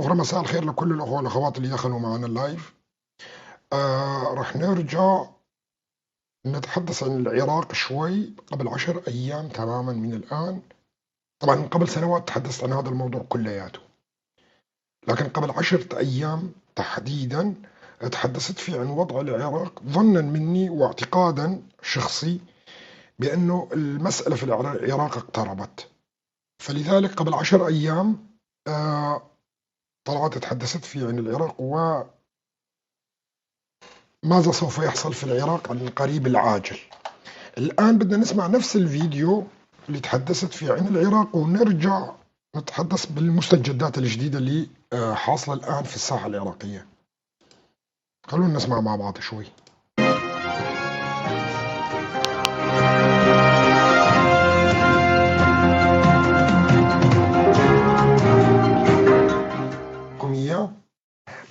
أخرى. مساء الخير لكل الأخوة والأخوات اللي دخلوا معنا اللايف. رح نرجع نتحدث عن العراق شوي قبل 10 أيام تماما من الآن. طبعا قبل سنوات تحدثت عن هذا الموضوع كلياته، لكن قبل 10 أيام تحديدا تحدثت فيه عن وضع العراق، ظنا مني واعتقادا شخصي بأنه المسألة في العراق اقتربت. فلذلك قبل 10 أيام طلعت تحدثت فيه عن العراق ماذا سوف يحصل في العراق عن القريب العاجل. الآن بدنا نسمع نفس الفيديو اللي تحدثت فيه عن العراق ونرجع نتحدث بالمستجدات الجديدة اللي حاصلة الآن في الساحة العراقية. خلونا نسمع مع بعض شوي.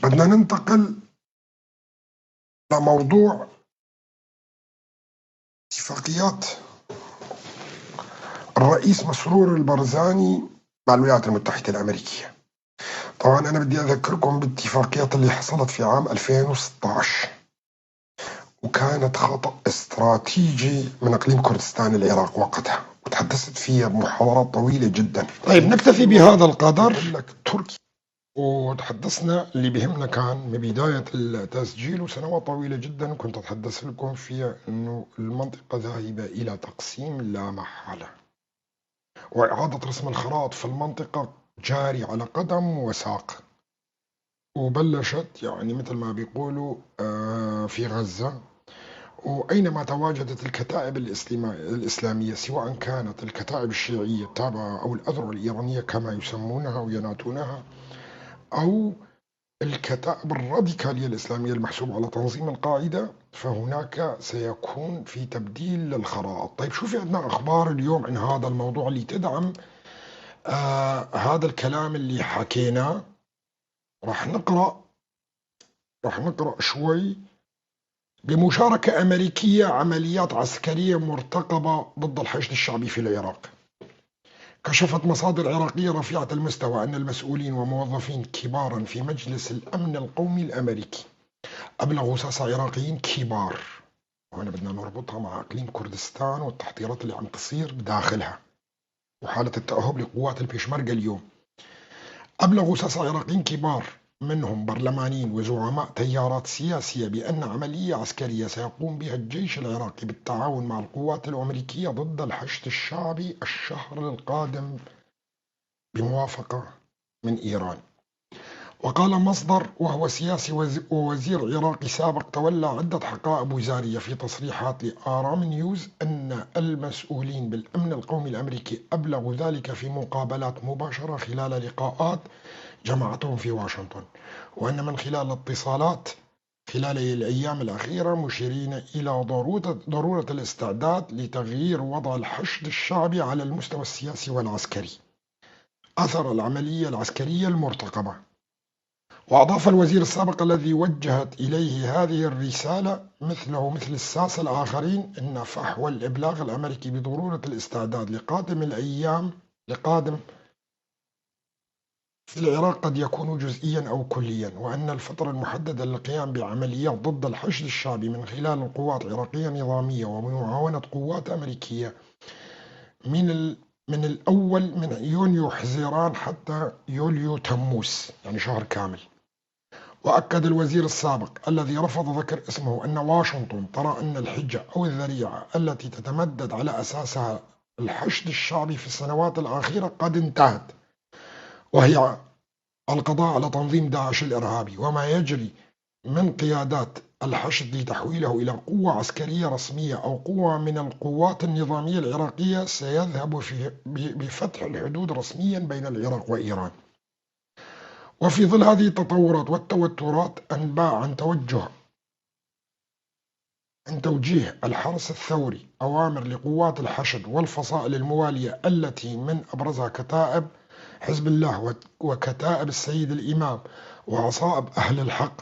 بدنا ننتقل لموضوع اتفاقيات الرئيس مسرور البرزاني مع الولايات المتحدة الأمريكية. طبعا أنا بدي أذكركم بالاتفاقيات اللي حصلت في عام 2016، وكانت خطأ استراتيجي من إقليم كردستان العراق وقتها، وتحدثت فيها بمحاضرات طويلة جدا. طيب نكتفي بهذا القدر. لك تركيا، وتحدثنا اللي بهمنا كان من بداية التسجيل، وسنوات طويلة جدا كنت أتحدث لكم فيها أنه المنطقة ذاهبة إلى تقسيم لا محالة، وإعادة رسم الخرائط في المنطقة جاري على قدم وساق. وبلشت يعني مثل ما بيقولوا في غزة، وأينما تواجدت الكتائب الإسلامية، سواء كانت الكتائب الشيعية التابعة أو الأذرع الإيرانية كما يسمونها ويناتونها، أو الكتائب الراديكالية الإسلامية المحسوبة على تنظيم القاعدة، فهناك سيكون في تبديل للخرائط. طيب شو في عندنا أخبار اليوم عن هذا الموضوع اللي تدعم هذا الكلام اللي حكيناه؟ راح نقرأ شوي. بمشاركة أمريكية عمليات عسكرية مرتقبة ضد الحشد الشعبي في العراق. كشفت مصادر عراقية رفيعة المستوى أن المسؤولين وموظفين كبارا في مجلس الأمن القومي الأمريكي أبلغوا ساسة عراقيين كبار، وهنا بدنا نربطها مع إقليم كردستان والتحضيرات اللي عم تصير داخلها وحالة التأهب لقوات البيشمركة اليوم. أبلغوا ساسة عراقيين كبار منهم برلمانيين وزعماء تيارات سياسية بأن عملية عسكرية سيقوم بها الجيش العراقي بالتعاون مع القوات الأمريكية ضد الحشد الشعبي الشهر القادم بموافقة من إيران. وقال مصدر وهو سياسي ووزير عراقي سابق تولى عدة حقائب وزارية في تصريحات لآرام نيوز أن المسؤولين بالأمن القومي الأمريكي أبلغوا ذلك في مقابلات مباشرة خلال لقاءات جمعتهم في واشنطن، وأن من خلال الاتصالات خلال الأيام الأخيرة مشيرين إلى ضرورة الاستعداد لتغيير وضع الحشد الشعبي على المستوى السياسي والعسكري أثر العملية العسكرية المرتقبة. وأضاف الوزير السابق الذي وجهت إليه هذه الرسالة مثله مثل الساسة الآخرين أن فحوى الإبلاغ الأمريكي بضرورة الاستعداد لقادم في العراق قد يكون جزئيا أو كليا، وأن الفترة المحددة للقيام بعمليات ضد الحشد الشعبي من خلال القوات العراقية النظامية وبمعاونة قوات أمريكية من الأول من يونيو حزيران حتى يوليو تموز، يعني شهر كامل. وأكد الوزير السابق الذي رفض ذكر اسمه أن واشنطن ترى أن الحجة أو الذريعة التي تتمدد على أساسها الحشد الشعبي في السنوات الأخيرة قد انتهت، وهي القضاء على تنظيم داعش الإرهابي وما يجري من قيادات الحشد لتحويله إلى قوة عسكرية رسمية أو قوة من القوات النظامية العراقية سيذهب بفتح الحدود رسميا بين العراق وإيران. وفي ظل هذه التطورات والتوترات أنباء عن توجيه الحرس الثوري أوامر لقوات الحشد والفصائل الموالية التي من أبرزها كتائب حزب الله وكتائب السيد الإمام وعصائب أهل الحق،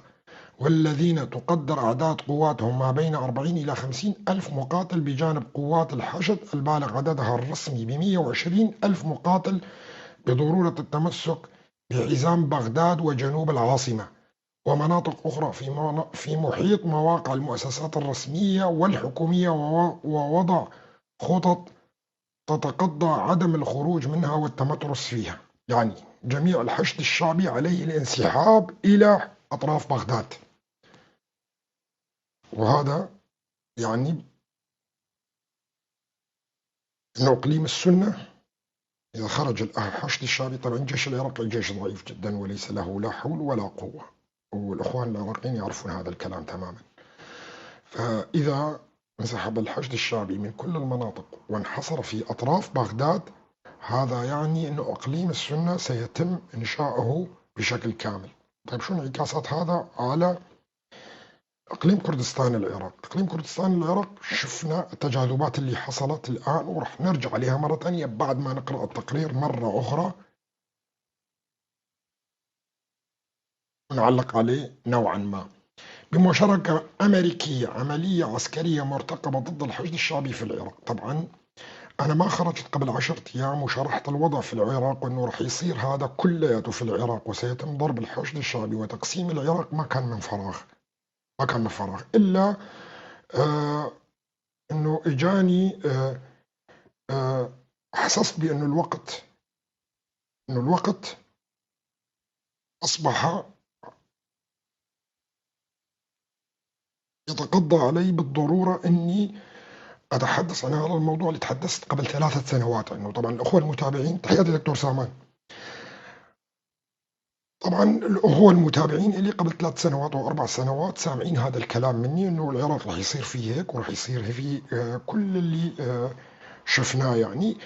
والذين تقدر أعداد قواتهم ما بين 40 إلى 50 ألف مقاتل، بجانب قوات الحشد البالغ عددها الرسمي ب120 ألف مقاتل، بضرورة التمسك بحزام بغداد وجنوب العاصمة ومناطق أخرى في محيط مواقع المؤسسات الرسمية والحكومية، ووضع خطط تتقاضى عدم الخروج منها والتمترس فيها. يعني جميع الحشد الشعبي عليه الانسحاب إلى أطراف بغداد. وهذا يعني أن إقليم السنة إذا خرج الحشد الشعبي، طبعا الجيش العراقي جيش ضعيف جدا وليس له لا حول ولا قوة، والإخوان العراقيين يعرفون هذا الكلام تماما. فإذا انسحب الحشد الشعبي من كل المناطق وانحصر في أطراف بغداد، هذا يعني أن إقليم السنة سيتم إنشاؤه بشكل كامل. طيب شو انعكاسات هذا على إقليم كردستان العراق؟ إقليم كردستان العراق شفنا التجاذبات اللي حصلت الآن، ورح نرجع عليها مرة ثانية بعد ما نقرأ التقرير مرة أخرى ونعلق عليه نوعا ما. بمشاركة أمريكية، عملية عسكرية مرتقبة ضد الحشد الشعبي في العراق. طبعا أنا ما خرجت قبل 10 أيام وشرحت الوضع في العراق وأنه رح يصير هذا كلياته في العراق وسيتم ضرب الحشد الشعبي وتقسيم العراق. ما كان من فراغ، ما كان من فراغ، إلا أنه إجاني حسست بأنه الوقت أصبح يتقضى علي بالضرورة أني أتحدث عن هذا الموضوع اللي تحدثت قبل 3 سنوات عنه. طبعا الأخوة المتابعين، تحياتي دكتور سامان، طبعا الأخوة المتابعين اللي قبل 3 سنوات أو 4 سنوات سامعين هذا الكلام مني، أنه العراق راح يصير فيه هيك وراح يصير فيه كل اللي شفناه يعني.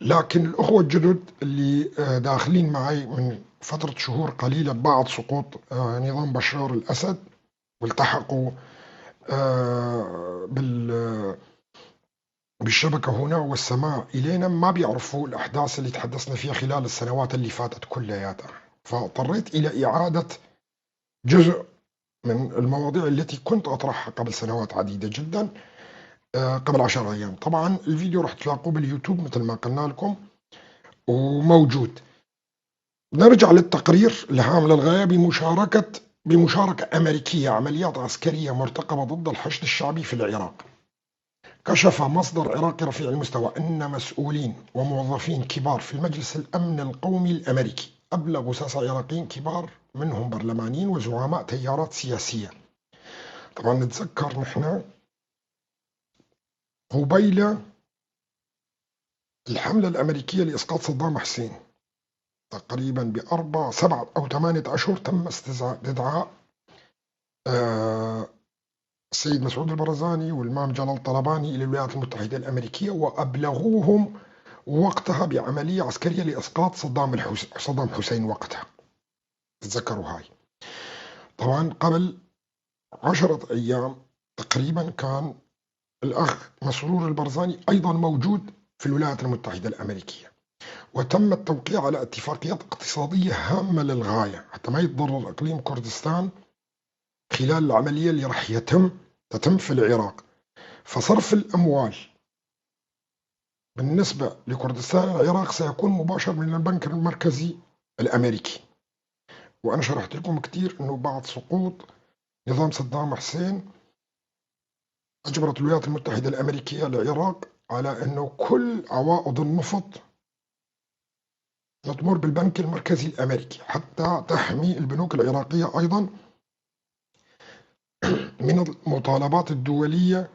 لكن الأخوة الجدد اللي داخلين معي من فترة شهور قليلة بعد سقوط نظام بشار الأسد والتحقوا بالشبكة هنا والسماع إلينا، ما بيعرفوا الأحداث اللي تحدثنا فيها خلال السنوات اللي فاتت كلياتها. فاضطريت إلى إعادة جزء من المواضيع التي كنت أطرحها قبل سنوات عديدة جدا، قبل 10 أيام. طبعا الفيديو راح تلاقوه باليوتيوب مثل ما قلنا لكم وموجود. نرجع للتقرير الهام للغاية. بمشاركة أمريكية، عمليات عسكرية مرتقبة ضد الحشد الشعبي في العراق. كشف مصدر عراقي رفيع المستوى أن مسؤولين وموظفين كبار في المجلس الأمن القومي الأمريكي أبلغوا ساسة عراقيين كبار منهم برلمانيين وزعماء تيارات سياسية. طبعا نتذكر نحن قبيل الحملة الأمريكية لإسقاط صدام حسين تقريبا ب7 أو 8 أشهر تم استدعاء السيد مسعود البرزاني والإمام جلال طلباني إلى الولايات المتحدة الأمريكية، وأبلغوهم وقتها بعملية عسكرية لإسقاط صدام حسين وقتها. تتذكروا هاي. طبعا قبل 10 أيام تقريبا كان الأخ مسرور البرزاني أيضا موجود في الولايات المتحدة الأمريكية، وتم التوقيع على اتفاقيات اقتصادية هامة للغاية حتى ما يتضرر إقليم كردستان خلال العملية اللي راح تتم في العراق. فصرف الأموال بالنسبة لكردستان العراق سيكون مباشر من البنك المركزي الأمريكي. وأنا شرحت لكم كتير أنه بعد سقوط نظام صدام حسين أجبرت الولايات المتحدة الأمريكية العراق على أنه كل عوائد النفط تمر بالبنك المركزي الأمريكي حتى تحمي البنوك العراقية أيضا من المطالبات الدولية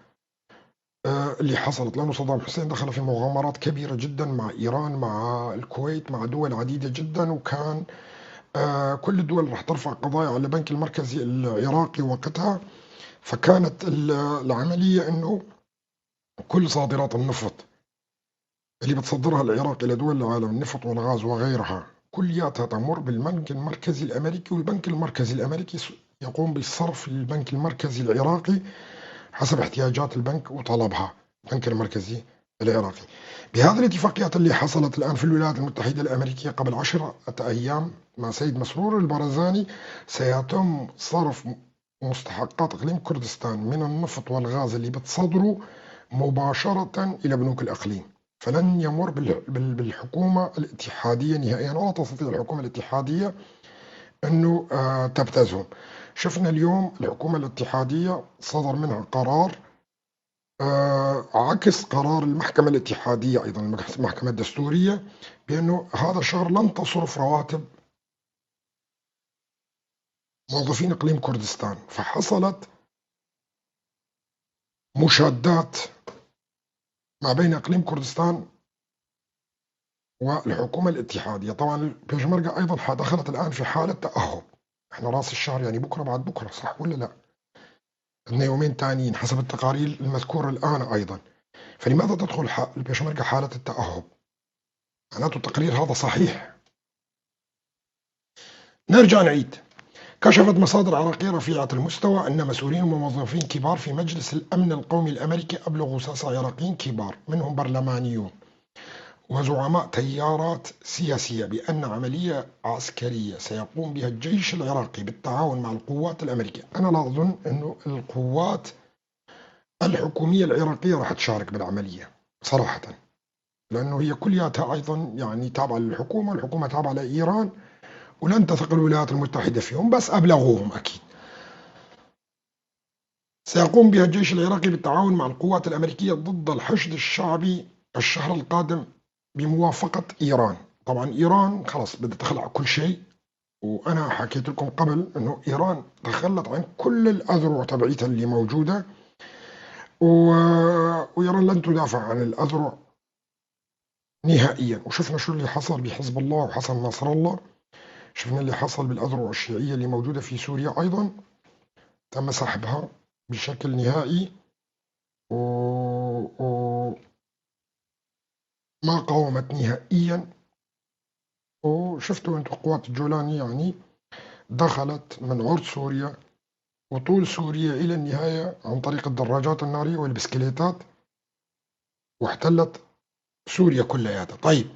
اللي حصلت، لأنه صدام حسين دخل في مغامرات كبيرة جدا مع إيران، مع الكويت، مع دول عديدة جدا، وكان كل الدول راح ترفع قضايا على البنك المركزي العراقي وقتها. فكانت العملية أنه كل صادرات النفط اللي بتصدرها العراق إلى دول العالم، النفط والغاز وغيرها، كلياتها تمر بالبنك المركزي الأمريكي، والبنك المركزي الأمريكي يقوم بالصرف للبنك المركزي العراقي حسب احتياجات البنك وطلبها البنك المركزي العراقي. بهذه الاتفاقيات اللي حصلت الآن في الولايات المتحدة الأمريكية قبل 10 أيام مع سيد مسرور البرزاني، سيتم صرف مستحقات إقليم كردستان من النفط والغاز اللي بتصدروا مباشرة إلى بنوك الإقليم. فلن يمر بالحكومة الاتحادية نهائيا، ولا تستطيع الحكومة الاتحادية أنه تبتزهم. شفنا اليوم الحكومة الاتحادية صدر منها قرار عكس قرار المحكمة الاتحادية، أيضا المحكمة الدستورية، بأنه هذا الشهر لن تصرف رواتب موظفين إقليم كردستان. فحصلت مشادات ما بين إقليم كردستان والحكومة الاتحادية. طبعا البيشمركة أيضا دخلت الآن في حالة تأهب، احنا راس الشهر يعني بكرة بعد بكرة، صح ولا لا؟ عندنا يومين تانيين حسب التقارير المذكورة الآن أيضا. فلماذا تدخل البيشمركة حالة التأهب؟ معناته التقرير هذا صحيح. نرجع نعيد. كشفت مصادر عراقية رفيعة المستوى أن مسؤولين وموظفين كبار في مجلس الأمن القومي الأمريكي أبلغوا 6 عراقيين كبار منهم برلمانيون وزعماء تيارات سياسية بأن عملية عسكرية سيقوم بها الجيش العراقي بالتعاون مع القوات الأمريكية. أنا لا أظن أن القوات الحكومية العراقية راح تشارك بالعملية صراحة، لأنه هي كلياتها أيضا يعني تابعة للحكومة، الحكومة تابعة لإيران، ولن تثق الولايات المتحدة فيهم، بس أبلغوهم أكيد. سيقوم بها الجيش العراقي بالتعاون مع القوات الأمريكية ضد الحشد الشعبي الشهر القادم بموافقة إيران. طبعا إيران خلاص بدها تخلع كل شيء، وأنا حكيت لكم قبل أنه إيران تخلت عن كل الأذرع تبعيتها اللي موجودة، وإيران لن تدافع عن الأذرع نهائيا. وشفنا شو اللي حصل بحزب الله وحسن نصر الله، شفنا اللي حصل بالأذرع الشيعية اللي موجودة في سوريا أيضا، تم سحبها بشكل نهائي وما قاومت نهائيا. وشفتوا انتم قوات الجولاني يعني دخلت من عرض سوريا وطول سوريا إلى النهاية عن طريق الدراجات النارية والبسكليتات، واحتلت سوريا كلياتها. طيب،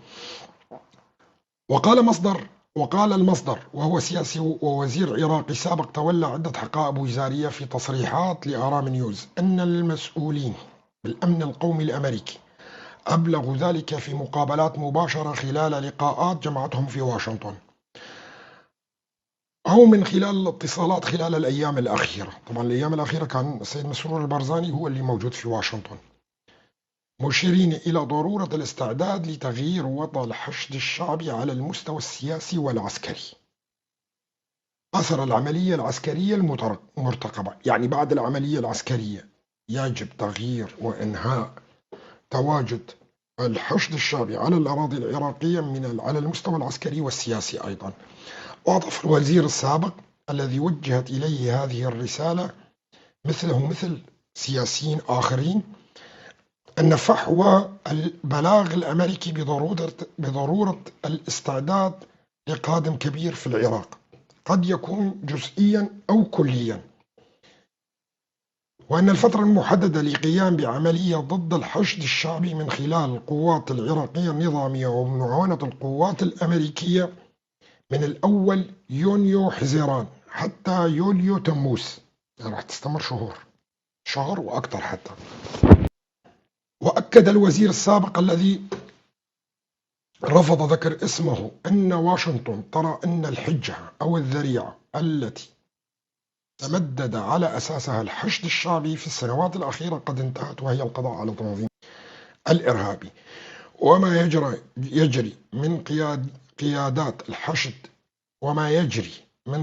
وقال المصدر وهو سياسي ووزير عراقي سابق تولى عدة حقائب وزارية في تصريحات لآرام نيوز أن المسؤولين بالأمن القومي الأمريكي أبلغوا ذلك في مقابلات مباشرة خلال لقاءات جمعتهم في واشنطن، أو من خلال الاتصالات خلال الأيام الأخيرة. طبعا الأيام الأخيرة كان السيد مسرور البرزاني هو اللي موجود في واشنطن، مشيرين إلى ضرورة الاستعداد لتغيير وضع الحشد الشعبي على المستوى السياسي والعسكري أثر العملية العسكرية المرتقبة. يعني بعد العملية العسكرية يجب تغيير وإنهاء تواجد الحشد الشعبي على الأراضي العراقية على المستوى العسكري والسياسي أيضا. وأضاف الوزير السابق الذي وجهت إليه هذه الرسالة مثله مثل سياسيين آخرين أن فحوى البلاغ الأمريكي بضرورة الاستعداد لقادم كبير في العراق قد يكون جزئيا أو كليا، وأن الفترة المحددة للقيام بعملية ضد الحشد الشعبي من خلال القوات العراقية النظامية وبمعاونة القوات الأمريكية من الأول يونيو حزيران حتى يوليو تموز، يعني راح تستمر شهر وأكثر حتى. وأكد الوزير السابق الذي رفض ذكر اسمه أن واشنطن ترى أن الحجة أو الذريعة التي تمدد على أساسها الحشد الشعبي في السنوات الأخيرة قد انتهت، وهي القضاء على التنظيم الإرهابي. وما يجري من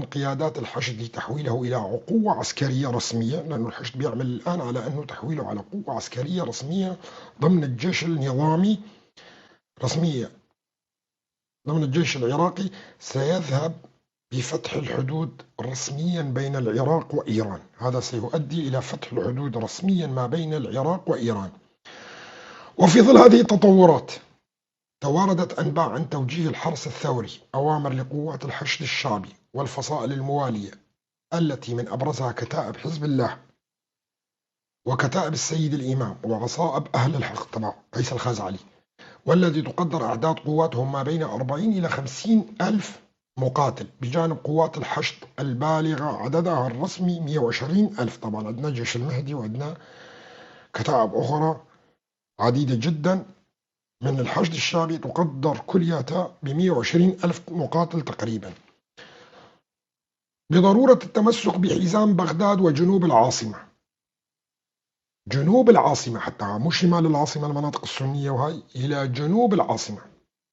قيادات الحشد لتحويله إلى قوة عسكرية رسمية، لأن الحشد بيعمل الآن على أنه تحويله على قوة عسكرية رسمية ضمن الجيش النظامي رسمية ضمن الجيش العراقي، سيذهب بفتح الحدود رسميا بين العراق وإيران. هذا سيؤدي إلى فتح الحدود رسميا ما بين العراق وإيران. وفي ظل هذه التطورات تواردت أنباء عن توجيه الحرس الثوري أوامر لقوات الحشد الشعبي والفصائل الموالية التي من أبرزها كتائب حزب الله وكتائب السيد الإمام وعصائب أهل الحق تبع قيس الخازعلي، والذي تقدر أعداد قواتهم ما بين 40 إلى 50 ألف مقاتل، بجانب قوات الحشد البالغة عددها الرسمي 120 ألف. طبعا عندنا جيش المهدي وعندنا كتائب أخرى عديدة جدا من الحشد الشعبي تقدر كلياتها ب120 ألف مقاتل تقريبا، بضرورة التمسك بحزام بغداد وجنوب العاصمة، جنوب العاصمة حتى مو شمال العاصمة المناطق السنية، وهي إلى جنوب العاصمة.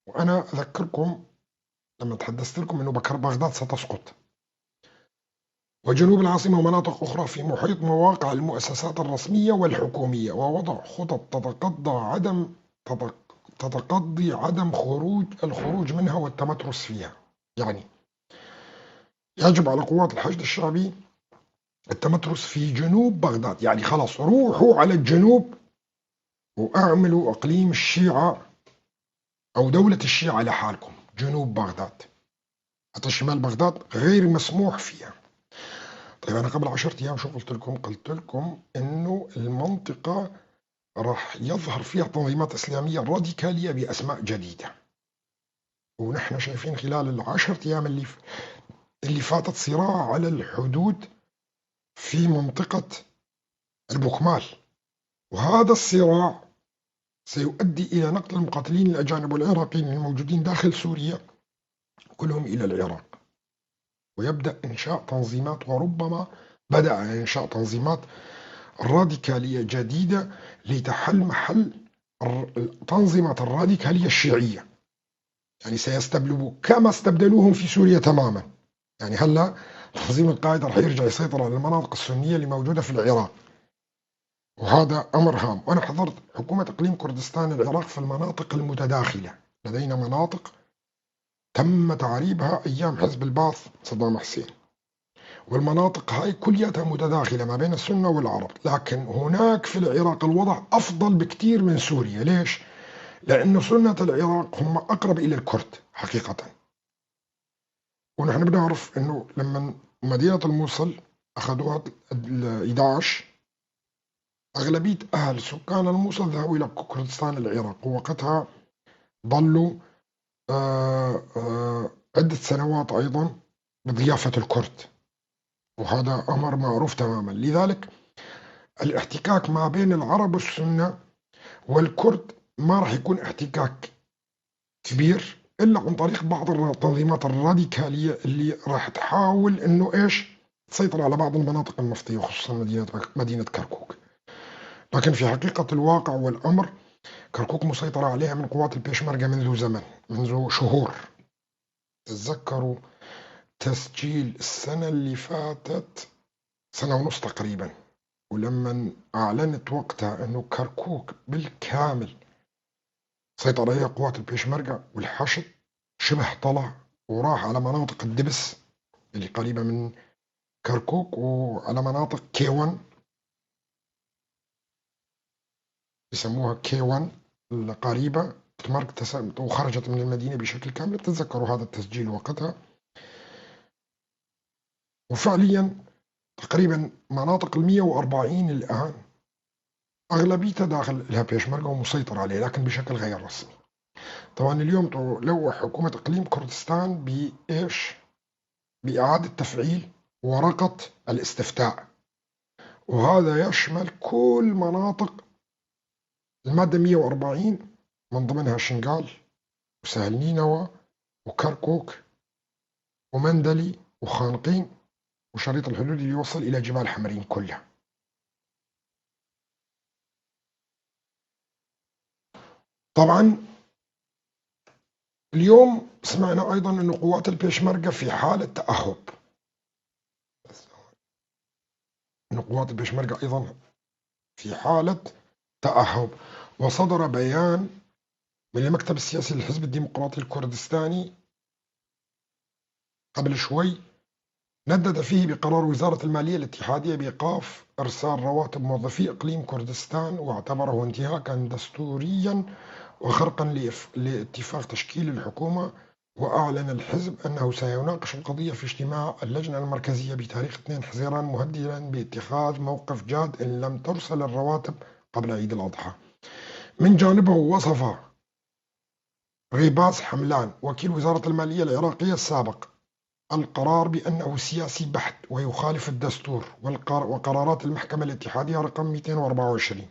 وأنا أذكركم لما تحدثت لكم أنه بغداد ستسقط، وجنوب العاصمة ومناطق أخرى في محيط مواقع المؤسسات الرسمية والحكومية، ووضع خطط تتقضي عدم الخروج منها والتمترس فيها. يعني يجب على قوات الحشد الشعبي التمترس في جنوب بغداد، يعني خلاص روحوا على الجنوب واعملوا اقليم الشيعة او دولة الشيعة لحالكم، جنوب بغداد، حتى شمال بغداد غير مسموح فيها. طيب انا قبل 10 ايام شو قلت لكم انه المنطقة راح يظهر فيها تنظيمات اسلامية راديكالية باسماء جديدة، ونحن شايفين خلال ال10 ايام اللي فاتت صراع على الحدود في منطقة البوكمال، وهذا الصراع سيؤدي إلى نقل المقاتلين الأجانب والعراقيين الموجودين داخل سوريا كلهم إلى العراق، ويبدأ إنشاء تنظيمات، وربما بدأ إنشاء تنظيمات راديكالية جديدة لتحل محل التنظيمات الراديكالية الشيعية. يعني سيستبدلوا كما استبدلوهم في سوريا تماما. يعني هلا تنظيم القاعدة رح يرجع يسيطر على المناطق السنية اللي موجودة في العراق، وهذا أمر هام. وأنا حضرت حكومة إقليم كردستان العراق في المناطق المتداخلة، لدينا مناطق تم تعريبها أيام حزب البعث صدام حسين، والمناطق هاي كلياتها متداخلة ما بين السنة والعرب، لكن هناك في العراق الوضع أفضل بكتير من سوريا. ليش؟ لأنه سنة العراق هم أقرب إلى الكرد حقيقة. ونحن بنعرف أنه لما مدينة الموصل أخذوها ال 11، أغلبية أهل سكان الموصل ذهبوا إلى كردستان العراق، ووقتها ظلوا عدة سنوات أيضا بضيافة الكرد، وهذا أمر معروف تماما. لذلك الاحتكاك ما بين العرب والسنة والكرد ما راح يكون احتكاك كبير إلا عن طريق بعض التنظيمات الراديكالية اللي راح تحاول إنه إيش تسيطر على بعض المناطق النفطية، وخصوصا مدينة كركوك. لكن في حقيقة الواقع والأمر كركوك مسيطرة عليها من قوات البيشمركة منذ زمن، منذ شهور. تتذكروا تسجيل السنة اللي فاتت، سنة ونص تقريبا، ولما أعلنت وقتها أنه كركوك بالكامل سيطر عليها قوات البيشمركة والحشد، شبه طلع وراح على مناطق الدبس اللي قريبة من كركوك، وعلى مناطق كيوان يسموها كيوان القريبة، وخرجت من المدينة بشكل كامل. تتذكروا هذا التسجيل وقتها. وفعليا تقريبا مناطق 140 الآن أغلبيتها داخل لها بيشمركة ومسيطر عليه، لكن بشكل غير رسمي. طبعا اليوم لوح حكومة إقليم كردستان بإيش؟ بإعادة تفعيل ورقة الاستفتاء، وهذا يشمل كل مناطق المادة 140 من ضمنها شنغال وسهل نينوى وكركوك ومندلي وخانقين وشريط الحدود اللي يوصل إلى جبال حمرين كلها. طبعا اليوم سمعنا أيضا أن قوات البيشمركة في حالة تأهب، أن قوات البيشمركة أيضا في حالة تأهب. وصدر بيان من المكتب السياسي للحزب الديمقراطي الكردستاني قبل شوي، ندد فيه بقرار وزارة المالية الاتحادية بإيقاف إرسال رواتب موظفي إقليم كردستان، واعتبره انتهاكا دستوريا وخرقا لاتفاق تشكيل الحكومة. وأعلن الحزب أنه سيناقش القضية في اجتماع اللجنة المركزية بتاريخ 2 حزيران، مهددا باتخاذ موقف جاد إن لم ترسل الرواتب قبل عيد الأضحى. من جانبه وصف غيباس حملان وكيل وزارة المالية العراقية السابق القرار بأنه سياسي بحت ويخالف الدستور وقرارات المحكمة الاتحادية رقم 224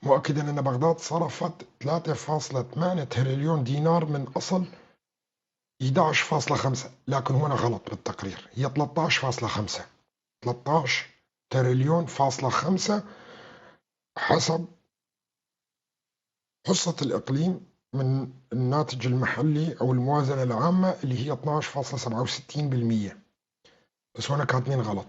مؤكدا أن بغداد صرفت 3.8 تريليون دينار من أصل 11.5، لكن هنا غلط بالتقرير، هي 13.5. 13 تريليون فاصلة 5 حسب حصة الإقليم من الناتج المحلي أو الموازنة العامة اللي هي 12.67%، بس هنا كاتبين غلط.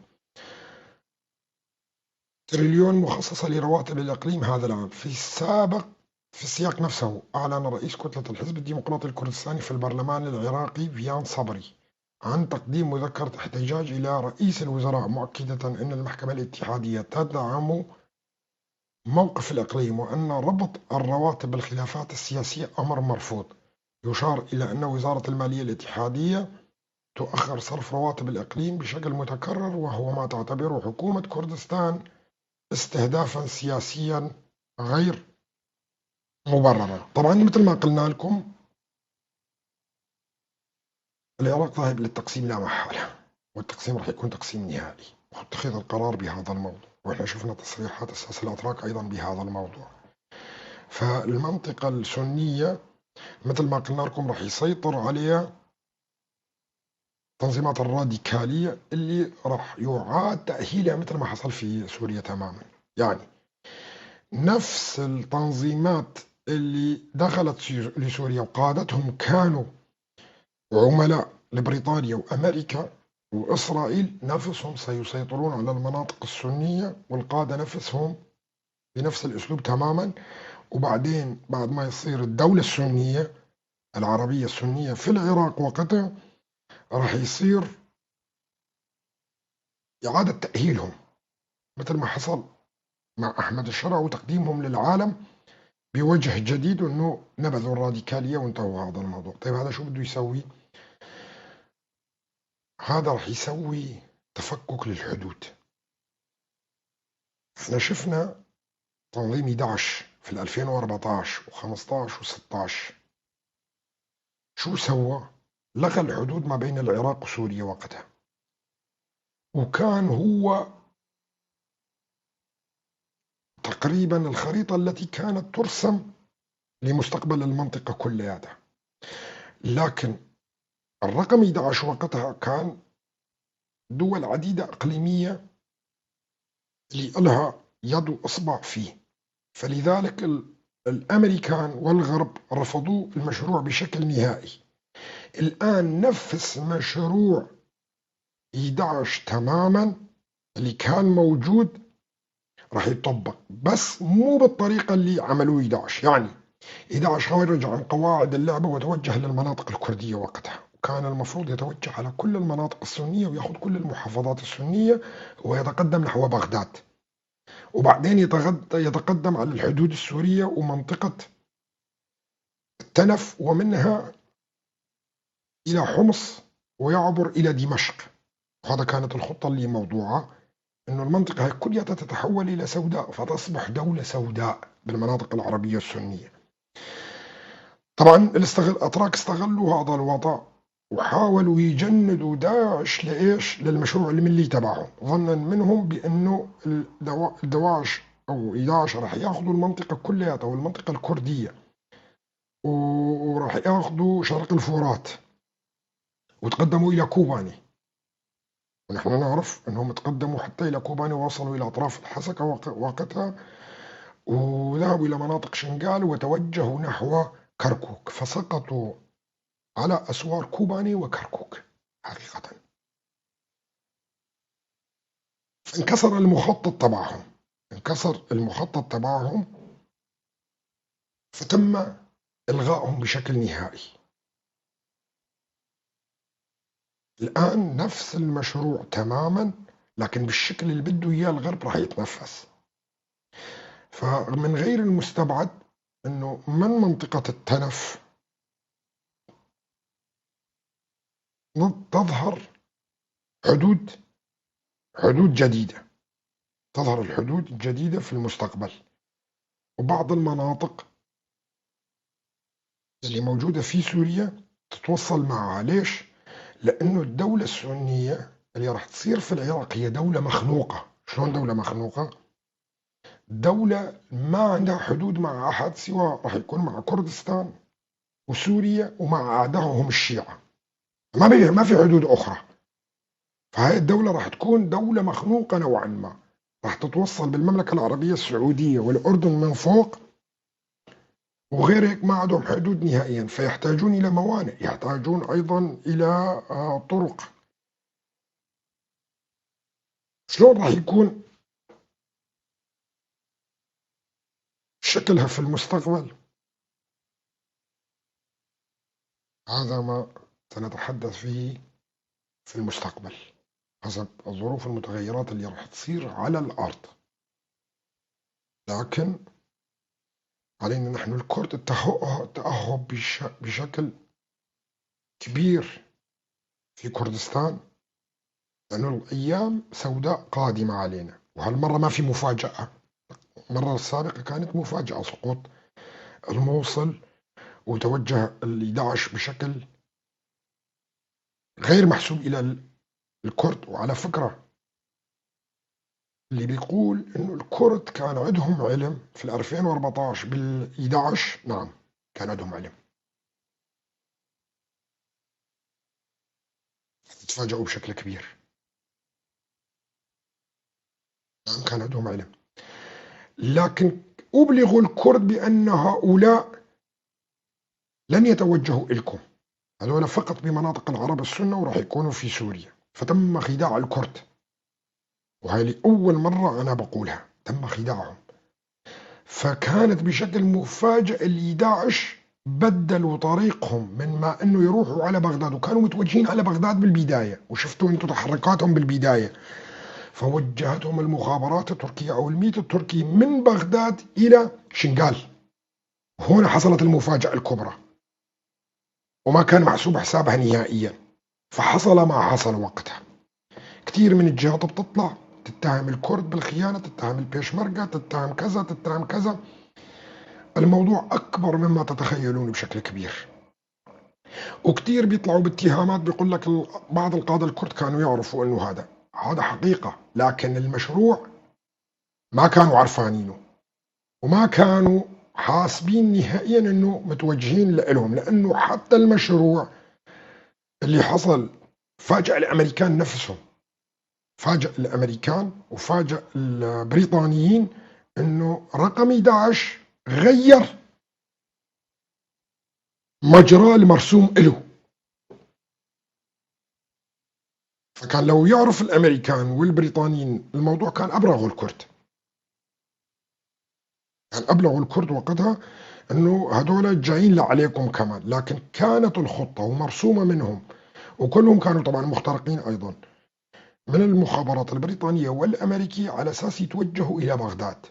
تريليون مخصصة لرواتب الإقليم هذا العام. في السابق في السياق نفسه أعلن رئيس كتلة الحزب الديمقراطي الكردستاني في البرلمان العراقي فيان صبري عن تقديم مذكرة احتجاج إلى رئيس الوزراء، مؤكدة أن المحكمة الاتحادية تدعم موقف الإقليم وأن ربط الرواتب بالخلافات السياسية أمر مرفوض. يشار إلى أن وزارة المالية الاتحادية تؤخر صرف رواتب الإقليم بشكل متكرر، وهو ما تعتبره حكومة كردستان استهدافا سياسيا غير مبررا. طبعا مثل ما قلنا لكم العراق ذاهب للتقسيم لا محالة، والتقسيم راح يكون تقسيم نهائي واتخذ القرار بهذا الموضوع، واحنا شفنا تصريحات الساسة الأتراك أيضا بهذا الموضوع. فالمنطقة السنية مثل ما قلنا لكم راح يسيطر عليها التنظيمات الراديكالية اللي راح يعاد تأهيلها مثل ما حصل في سوريا تماما. يعني نفس التنظيمات اللي دخلت لسوريا وقادتهم كانوا عملاء لبريطانيا وأمريكا وإسرائيل، نفسهم سيسيطرون على المناطق السنية، والقادة نفسهم بنفس الأسلوب تماما. وبعدين بعد ما يصير الدولة السنية العربية السنية في العراق وقتها راح يصير إعادة تأهيلهم مثل ما حصل مع أحمد الشرع وتقديمهم للعالم بوجه جديد، وأنه نبذوا الراديكالية وانتهوا هذا الموضوع. طيب هذا شو بده يسوي؟ هذا راح يسوي تفكك للحدود. احنا شفنا تنظيم 11 في 2014 و15 و16 شو سوى؟ لغى الحدود ما بين العراق وسوريا وقتها، وكان هو تقريبا الخريطة التي كانت ترسم لمستقبل المنطقة كلياتها. لكن الرقم 11 وقتها كان دول عديدة إقليمية اللي لها يد وإصبع فيه، فلذلك الأمريكان والغرب رفضوا المشروع بشكل نهائي. الآن نفس مشروع 11 تماما اللي كان موجود راح يطبق، بس مو بالطريقة اللي عملوه 11. يعني 11 خرج عن قواعد اللعبة وتوجه للمناطق الكردية وقتها، وكان المفروض يتوجه على كل المناطق السنية ويأخذ كل المحافظات السنية ويتقدم نحو بغداد، وبعدين يتقدم على الحدود السورية ومنطقة التنف ومنها إلى حمص ويعبر إلى دمشق. وهذا كانت الخطة اللي موضوعة أن المنطقة هي كلها تتحول إلى سوداء، فتصبح دولة سوداء بالمناطق العربية السنية. طبعا الأتراك استغلوا هذا الوضع وحاولوا يجندوا داعش لإيش؟ للمشروع الملي تبعهم، ظنا منهم بأنه الدواعش أو 11 راح ياخذوا المنطقة كلها أو المنطقة الكردية وراح ياخذوا شرق الفرات وتقدموا إلى كوباني. ونحن نعرف أنهم تقدموا حتى إلى كوباني ووصلوا إلى أطراف الحسكة وقتها، وذهبوا إلى مناطق شنغال وتوجهوا نحو كركوك، فسقطوا على أسوار كوباني وكركوك حقيقة. انكسر المخطط تبعهم فتم إلغائهم بشكل نهائي. الآن نفس المشروع تماما لكن بالشكل اللي بده إياه الغرب راح يتنفس. فمن غير المستبعد أنه من منطقة التنف تظهر حدود جديدة، تظهر الحدود الجديدة في المستقبل. وبعض المناطق اللي موجودة في سوريا تتوصل معها. ليش؟ لأنه الدولة السنية اللي راح تصير في العراق هي دولة مخنوقة. شلون دولة مخنوقة؟ دولة ما عندها حدود مع أحد سوى راح يكون مع كردستان وسوريا ومع أعدائهم الشيعة. ما في حدود أخرى. فهذه الدولة راح تكون دولة مخنوقة نوعا ما، راح تتوصل بالمملكة العربية السعودية والأردن من فوق، وغير هيك ما عندهم حدود نهائيا، فيحتاجون إلى موانئ، يحتاجون أيضا إلى طرق. شلون راح يكون شكلها في المستقبل؟ هذا ما سنتحدث فيه في المستقبل حسب الظروف المتغيرات اللي راح تصير على الأرض. لكن علينا نحن الكرد التأهب بشكل كبير في كردستان، لأنه الأيام سوداء قادمة علينا، وهالمرة ما في مفاجأة. المرة السابقة كانت مفاجأة، سقوط الموصل وتوجه داعش بشكل غير محسوب إلى الكرد. وعلى فكرة اللي بيقول إنه الكرد كان عندهم علم في 2014 بال11، نعم كان عندهم علم، تفاجئوا بشكل كبير. نعم كان عندهم علم، لكن أبلغوا الكرد بأن هؤلاء لن يتوجهوا إلكم، هذول فقط بمناطق العرب السنة وراح يكونوا في سوريا. فتم خداع الكرد، وهي لأول مرة أنا بقولها، تم خداعهم. فكانت بشكل مفاجئ اللي داعش بدلوا طريقهم، من ما انه يروحوا على بغداد، وكانوا متوجهين على بغداد بالبداية، وشفتوا انتم تحركاتهم بالبداية. فوجهتهم المخابرات التركية او الميت التركي من بغداد الى شنغال. هنا حصلت المفاجأة الكبرى، وما كان محسوب حسابها نهائيا. فحصل ما حصل وقتها. كثير من الجهات بتطلع تتهم الكرد بالخيانة، تتهم البيشمركة، تتهم كذا تتهم كذا. الموضوع أكبر مما تتخيلون بشكل كبير. وكثير بيطلعوا باتهامات، بيقول لك بعض القادة الكرد كانوا يعرفوا أنه هذا حقيقة، لكن المشروع ما كانوا عرفانينه، وما كانوا حاسبين نهائيا أنه متوجهين لهم، لأنه حتى المشروع اللي حصل فاجأ الأمريكان نفسهم، فاجأ الأمريكان وفاجأ البريطانيين أنه رقمي داعش غير مجرى المرسوم له. فكان لو يعرف الأمريكان والبريطانيين الموضوع كان أبلغوا الكرد، كان أبلغوا الكرد وقتها أنه هدول جايين لعليكم كمان. لكن كانت الخطة ومرسومة منهم، وكلهم كانوا طبعا مخترقين أيضا من المخابرات البريطانية والأمريكية، على أساس يتوجهوا إلى بغداد،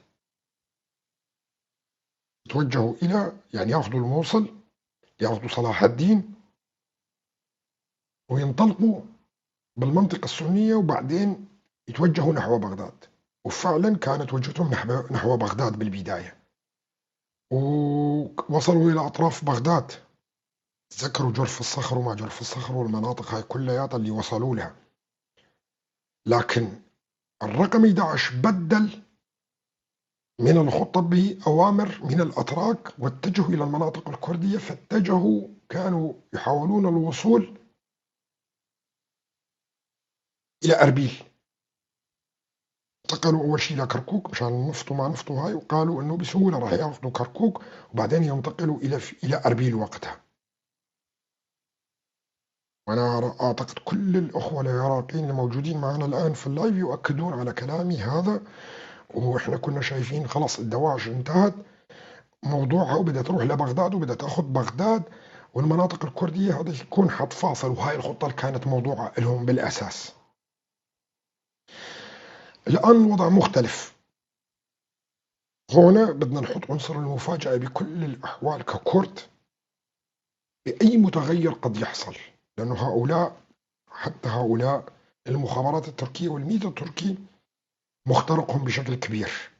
يتوجهوا إلى يعني يأخذوا الموصل، يأخذوا صلاح الدين، وينطلقوا بالمنطقة السنية، وبعدين يتوجهوا نحو بغداد. وفعلا كانت وجهتهم نحو بغداد بالبداية، ووصلوا إلى أطراف بغداد. تذكروا جرف الصخر وما جرف الصخر والمناطق هاي كلياتها اللي وصلوا لها. لكن الرقمي داعش بدل من الخطة بأوامر من الأتراك، واتجهوا إلى المناطق الكردية. فاتجهوا، كانوا يحاولون الوصول إلى أربيل. انتقلوا أول شيء إلى كركوك مشان النفط وما نفطوا هاي، وقالوا إنه بسهولة راح ياخذوا كركوك، وبعدين ينتقلوا إلى أربيل وقتها. وأنا أعتقد كل الأخوة العراقيين الموجودين معنا الآن في اللايف يؤكدون على كلامي هذا. وإحنا كنا شايفين خلاص الدواعش انتهت موضوعها، وبدها تروح لبغداد وبدها تأخذ بغداد والمناطق الكردية، هذا يكون حد فاصل. وهاي الخطة اللي كانت موضوعة لهم بالأساس. الآن الوضع مختلف. هنا بدنا نحط عنصر المفاجأة بكل الأحوال ككرد بأي متغير قد يحصل، لأنه حتى هؤلاء المخابرات التركية والميت التركي مخترقهم بشكل كبير.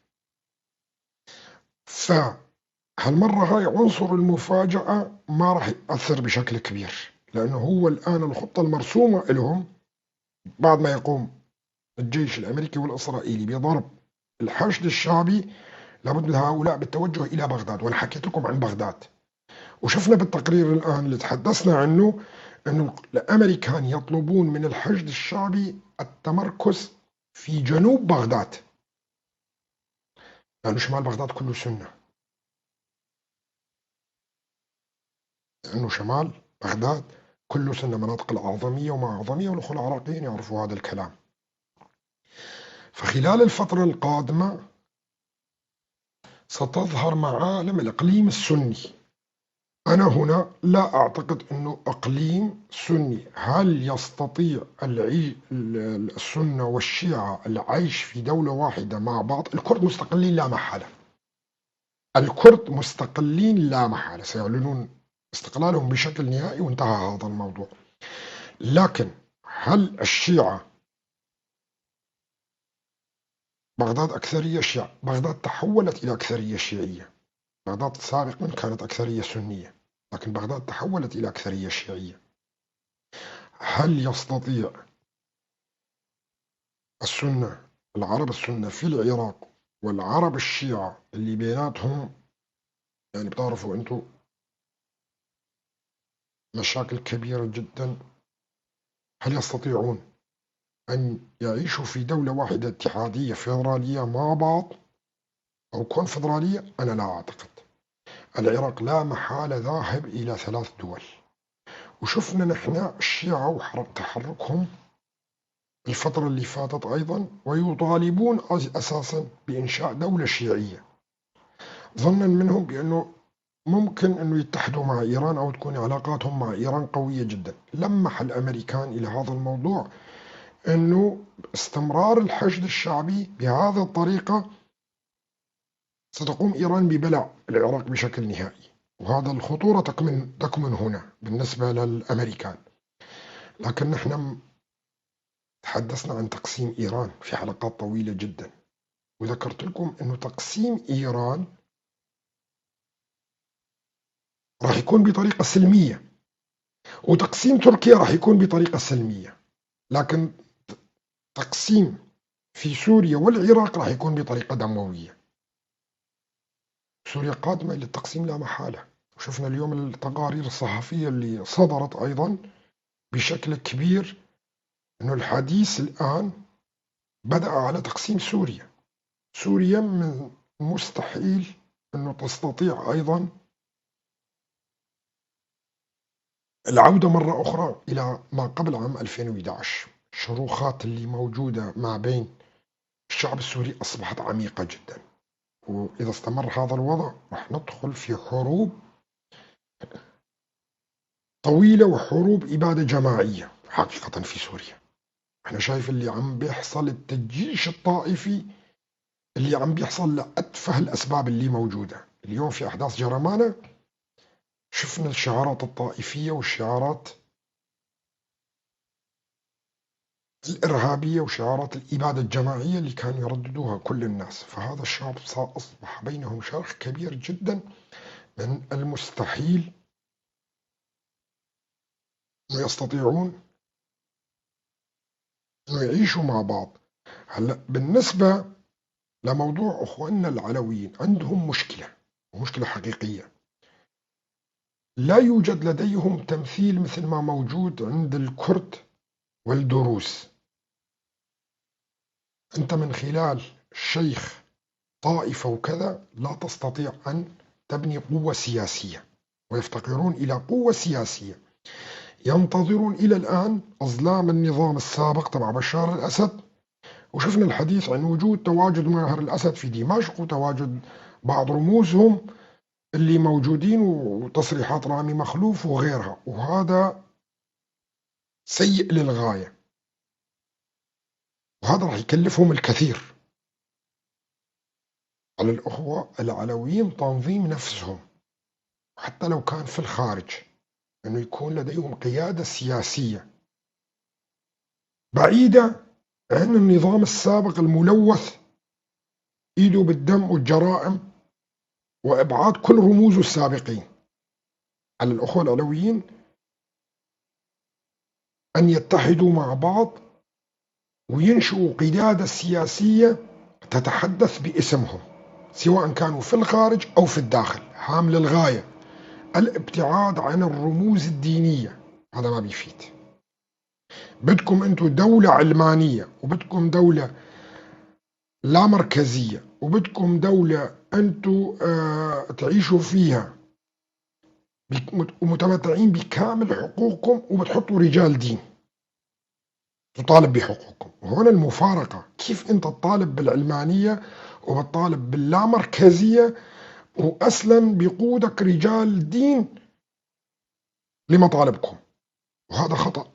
فهالمرة هاي عنصر المفاجأة ما راح يأثر بشكل كبير، لأنه هو الآن الخطة المرسومة لهم بعد ما يقوم الجيش الأمريكي والإسرائيلي بضرب الحشد الشعبي، لابد لهؤلاء بالتوجه إلى بغداد، وأنا حكيت لكم عن بغداد. وشفنا بالتقرير الآن اللي تحدثنا عنه أنه الأمريكان يطلبون من الحشد الشعبي التمركز في جنوب بغداد، لأنه شمال بغداد كله سنة، لأنه شمال بغداد كله سنة، مناطق الأعظمية وما أعظمية، والأخوة العراقيين يعرفوا هذا الكلام. فخلال الفترة القادمة ستظهر معالم الإقليم السني. أنا هنا لا أعتقد أنه إقليم سني. هل يستطيع السنة والشيعة العيش في دولة واحدة مع بعض؟ الكرد مستقلين لا محالة، الكرد مستقلين لا محالة، سيعلنون استقلالهم بشكل نهائي وانتهى هذا الموضوع. لكن هل الشيعة، بغداد أكثرية شيعة، بغداد تحولت إلى أكثرية شيعية. بغداد سابقا كانت أكثرية سنية، لكن بغداد تحولت إلى أكثرية شيعية. هل يستطيع السنة، العرب السنة في العراق والعرب الشيعة اللي بيناتهم يعني بتعرفوا أنتم مشاكل كبيرة جدا، هل يستطيعون أن يعيشوا في دولة واحدة اتحادية فيدرالية مع بعض أو كونفدرالية؟ أنا لا أعتقد. العراق لا محالة ذاهب إلى 3 دول، وشفنا نحن الشيعة وتحركهم الفترة اللي فاتت أيضا، ويطالبون أساسا بإنشاء دولة شيعية، ظنا منهم بأنه ممكن أنه يتحدوا مع إيران أو تكون علاقاتهم مع إيران قوية جدا. لمح الأمريكان إلى هذا الموضوع أنه استمرار الحشد الشعبي بهذه الطريقة ستقوم إيران ببلع العراق بشكل نهائي، وهذا الخطورة تكمن هنا بالنسبة للأمريكان. لكن نحن تحدثنا عن تقسيم إيران في حلقات طويلة جدا، وذكرت لكم أنه تقسيم إيران راح يكون بطريقة سلمية، وتقسيم تركيا راح يكون بطريقة سلمية، لكن تقسيم في سوريا والعراق راح يكون بطريقة دموية. سوريا قادمة للتقسيم لا محالة، وشفنا اليوم التقارير الصحفية اللي صدرت أيضا بشكل كبير أنه الحديث الآن بدأ على تقسيم سوريا. سوريا من المستحيل أنه تستطيع أيضا العودة مرة أخرى إلى ما قبل عام 2011. الشروخات اللي موجودة ما بين الشعب السوري أصبحت عميقة جدا، وإذا استمر هذا الوضع راح ندخل في حروب طويلة وحروب إبادة جماعية حقيقة في سوريا. احنا شايف اللي عم بيحصل، التجيش الطائفي اللي عم بيحصل لأتفه الأسباب اللي موجودة اليوم في أحداث جرمانة. شفنا الشعارات الطائفية والشعارات الإرهابية وشعارات الإبادة الجماعية اللي كانوا يرددوها كل الناس. فهذا الشعب أصبح بينهم شرخ كبير جدا، من المستحيل أن يستطيعون أن يعيشوا مع بعض. هلا بالنسبة لموضوع أخواننا العلويين، عندهم مشكلة ومشكلة حقيقية. لا يوجد لديهم تمثيل مثل ما موجود عند الكرد والدروز. أنت من خلال شيخ طائفة وكذا لا تستطيع أن تبني قوة سياسية، ويفتقرون إلى قوة سياسية. ينتظرون إلى الآن أظلام النظام السابق تبع بشار الأسد، وشفنا الحديث عن تواجد ماهر الأسد في دمشق، وتواجد بعض رموزهم اللي موجودين، وتصريحات رامي مخلوف وغيرها، وهذا سيء للغاية، وهذا راح يكلفهم الكثير على الأخوة العلويين تنظيم نفسهم، حتى لو كان في الخارج، أنه يكون لديهم قيادة سياسية بعيدة عن النظام السابق الملوث إيده بالدم والجرائم، وإبعاد كل رموزه السابقين. على الأخوة العلويين أن يتحدوا مع بعض وينشئوا قيادة سياسية تتحدث باسمهم، سواء كانوا في الخارج أو في الداخل، هام للغاية. الابتعاد عن الرموز الدينية هذا ما بيفيد. بدكم أنتم دولة علمانية، وبدكم دولة لا مركزية، وبدكم دولة أنتم تعيشوا فيها ومتمتعين بكامل حقوقكم، وبتحطوا رجال دين تطالب بحقوقكم. وهنا المفارقة، كيف أنت تطالب بالعلمانية وبتطالب باللامركزية وأصلا بيقودك رجال دين لمطالبكم؟ وهذا خطأ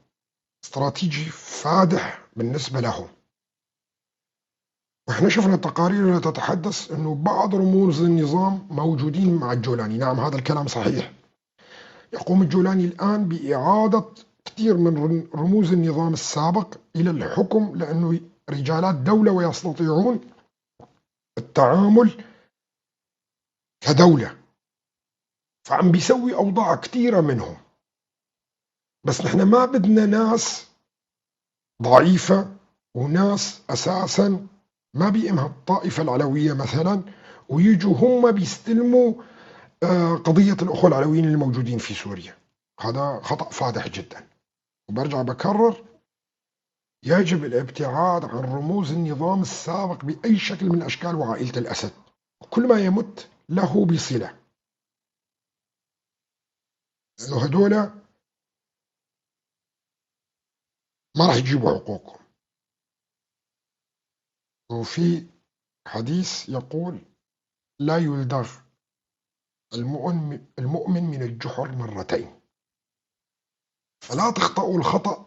استراتيجي فادح بالنسبة لهم. واحنا شفنا تقارير اللي تتحدث انه بعض رموز النظام موجودين مع الجولاني. نعم، هذا الكلام صحيح. يقوم الجولاني الآن بإعادة كثير من رموز النظام السابق إلى الحكم، لأنه رجالات دولة ويستطيعون التعامل كدولة، فعم بيسوي أوضاع كثيرة منهم. بس نحن ما بدنا ناس ضعيفة وناس أساسا ما بيئمها الطائفة العلوية مثلا، ويجوا هم بيستلموا قضية الأخوة العلويين الموجودين في سوريا. هذا خطأ فادح جدا. وبرجع بكرر، يجب الابتعاد عن رموز النظام السابق بأي شكل من أشكال وعائلة الأسد، كل ما يمت له بصلة، لأنه هدول ما راح يجيبوا حقوقهم. وفي حديث يقول: لا يلدغ المؤمن من الجحر مرتين. فلا تخطئوا الخطأ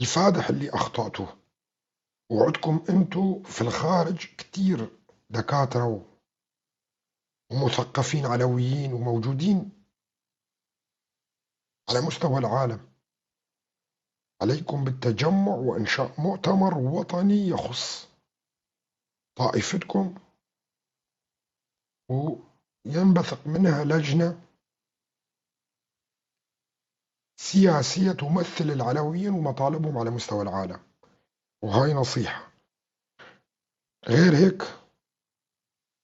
الفادح اللي أخطأتوه. وعدكم أنتوا في الخارج كتير دكاترة ومثقفين علويين وموجودين على مستوى العالم. عليكم بالتجمع وإنشاء مؤتمر وطني يخص طائفتكم، وينبثق منها لجنة سياسية تمثل العلويين ومطالبهم على مستوى العالم. وهاي نصيحة. غير هيك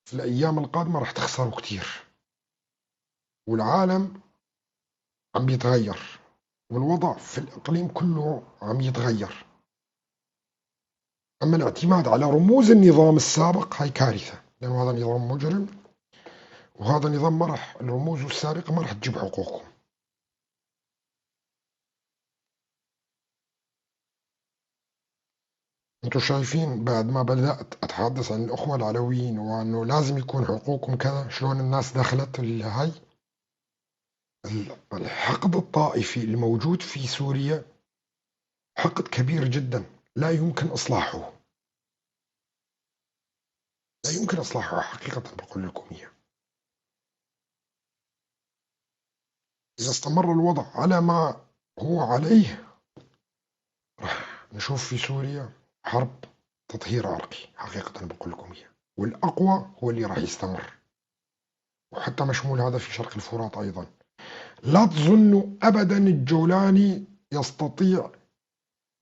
في الأيام القادمة رح تخسروا كتير، والعالم عم بيتغير، والوضع في الإقليم كله عم يتغير. أما الاعتماد على رموز النظام السابق هاي كارثة، لأنه هذا نظام مجرم، وهذا نظام ما رح، الرموز السابقة ما رح تجيب حقوقكم. انتوا شايفين بعد ما بدأت أتحدث عن الأخوة العلويين وأنه لازم يكون حقوقهم كذا، شلون الناس دخلت هاي الحقد الطائفي الموجود في سوريا حقد كبير جدا، لا يمكن إصلاحه، لا يمكن إصلاحه حقيقة. بقول لكم إياه، إذا استمر الوضع على ما هو عليه راح نشوف في سوريا حرب تطهير عرقي حقيقة. بقول لكم إياه، والأقوى هو اللي راح يستمر، وحتى مشمول هذا في شرق الفرات أيضا. لا تظنوا أبدا الجولاني يستطيع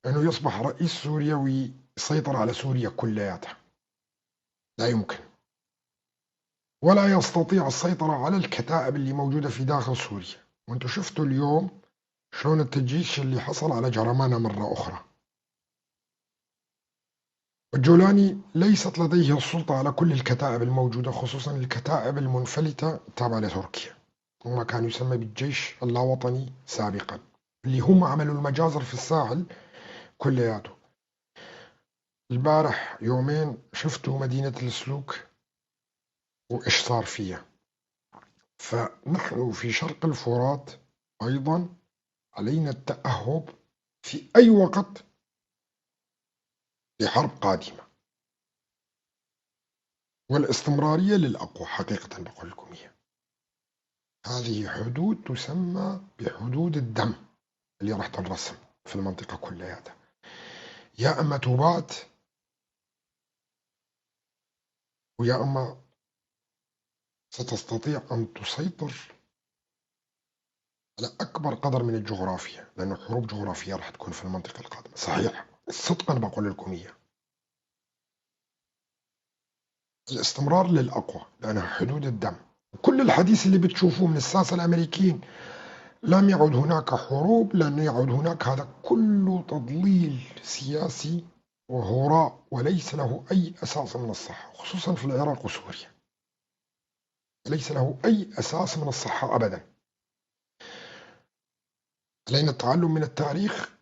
أنه يصبح رئيس سوريا ويسيطر على سوريا كلياتها، لا يمكن. ولا يستطيع السيطرة على الكتائب اللي موجودة في داخل سوريا. وانتم شفتوا اليوم شلون التجيش اللي حصل على جرمانة مرة أخرى. الجولاني ليست لديه السلطة على كل الكتائب الموجودة، خصوصا الكتائب المنفلتة التابعة لتركيا، وما كان يسمى بالجيش اللاوطني سابقا، اللي هم عملوا المجازر في الساحل كلياته. البارح يومين شفتوا مدينة السلوك وإيش صار فيها. فنحن في شرق الفرات أيضا علينا التأهب في أي وقت لحرب قادمة، والاستمرارية للأقوى حقيقة. بقول لكم إياه، هذه حدود تسمى بحدود الدم اللي راح تنرسم في المنطقة كلها. يا أما تبات ويا أما ستستطيع أن تسيطر على أكبر قدر من الجغرافيا، لأنه حروب جغرافية راح تكون في المنطقة القادمة. صحيح، صدقا بقول لكم إياه. الاستمرار للأقوى لأنها حدود الدم. كل الحديث اللي بتشوفوه من الساسة الأمريكيين لم يعد هناك حروب، لن يعد هناك، هذا كله تضليل سياسي وهراء وليس له أي أساس من الصحة، خصوصا في العراق وسوريا ليس له أي أساس من الصحة أبدا. علينا التعلم من التاريخ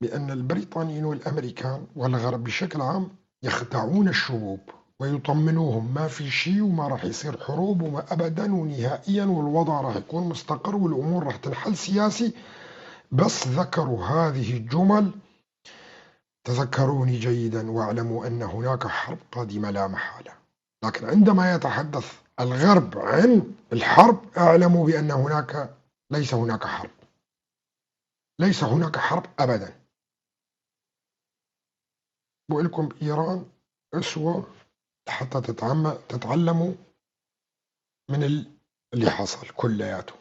بأن البريطانيين والأمريكان والغرب بشكل عام يخدعون الشعوب ويطمنوهم ما في شيء وما راح يصير حروب وما أبدا ونهائيا، والوضع راح يكون مستقر والأمور راح تنحل سياسي. بس ذكروا هذه الجمل: تذكروني جيدا واعلموا أن هناك حرب قادمة لا محالة. لكن عندما يتحدث الغرب عن الحرب اعلموا بأن ليس هناك حرب، ليس هناك حرب أبدا. بقول لكم إيران أسوة حتى تتعلموا من اللي حصل كلياته.